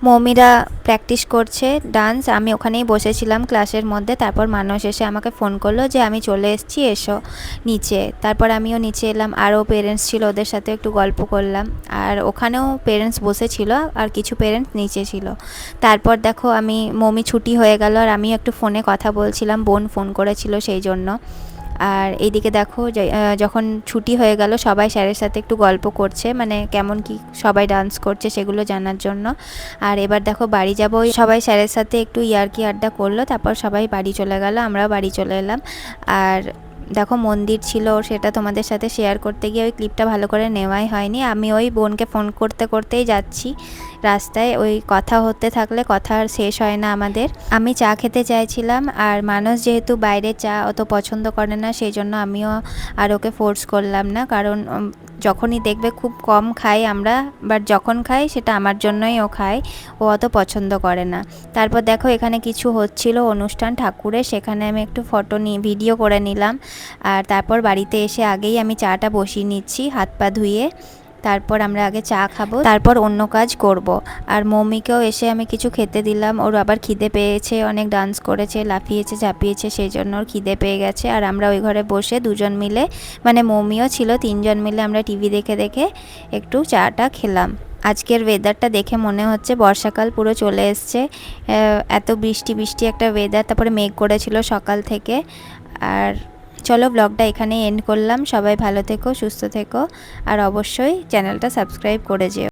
মৌমিরা practice করছে dance, আমি ওখানেই বসেছিলাম ক্লাসের মধ্যে। তারপর মানুষ এসে আমাকে ফোন করলো যে আমি চলে এসেছি, এসো নিচে। তারপর আমিও নিচে এলাম, আরও পেরেন্টস ছিল, ওদের সাথে একটু গল্প করলাম। আর ওখানেও পেরেন্টস বসেছিল আর কিছু পেরেন্টস নিচে ছিল। তারপর দেখো আমি মৌমি ছুটি হয়ে গেল আর আমি একটু ফোনে কথা বলছিলাম, বোন ফোন করেছিল সেই জন্য। আর এইদিকে দেখো যখন ছুটি হয়ে গেল সবাই স্যারের সাথে একটু গল্প করছে, মানে কেমন কি সবাই ডান্স করছে সেগুলো জানার জন্য। আর এবার দেখো বাড়ি যাব, সবাই স্যারের সাথে একটু ইয়ার্কি আড্ডা করলো, তারপর সবাই বাড়ি চলে গেল, আমরাও বাড়ি চলে এলাম। আর দেখো মন্দির ছিল, সেটা তোমাদের সাথে শেয়ার করতে গিয়ে ওই ক্লিপটা ভালো করে নেওয়াই হয়নি। আমি ওই বোনকে ফোন করতে করতেই যাচ্ছি রাস্তায়, ওই কথা হতে থাকলে কথা আর শেষ হয় না আমাদের। আমি চা খেতে চাইছিলাম, আর মানুষ যেহেতু বাইরে চা অত পছন্দ করে না, সেই জন্য আমিও আর ওকে ফোর্স করলাম না, কারণ যখনই দেখবে খুব কম খাই আমরা, বাট যখন খাই সেটা আমার জন্যই ও খায়, ও অত পছন্দ করে না। তারপর দেখো এখানে কিছু হচ্ছিল অনুষ্ঠান ঠাকুরের, সেখানে আমি একটু ভিডিও করে নিলাম। আর তারপর বাড়িতে এসে আগেই আমি চাটা বসিয়ে নিচ্ছি হাত পা ধুয়ে, তারপর আমরা আগে চা খাবো, তারপর অন্য কাজ করব। আর মৌমিকেও এসে আমি কিছু খেতে দিলাম, ওর আবার খিদে পেয়েছে, অনেক ডান্স করেছে, লাফিয়েছে ঝাঁপিয়েছে, সেই জন্য ওর খিদে পেয়ে গেছে। আর আমরা ওই ঘরে বসে দুজন মিলে, মানে মৌমিও ছিল, তিনজন মিলে আমরা টিভি দেখে দেখে একটু চাটা খেলাম। আজকের ওয়েদারটা দেখে মনে হচ্ছে বর্ষাকাল পুরো চলে এসছে, এত বৃষ্টি বৃষ্টি একটা ওয়েদার, তারপরে মেঘ করেছিল সকাল থেকে। আর চলো ব্লগটা এখানেই এন্ড করলাম, সবাই ভালো থেকো, সুস্থ থেকো, আর অবশ্যই চ্যানেলটা সাবস্ক্রাইব করে যেও।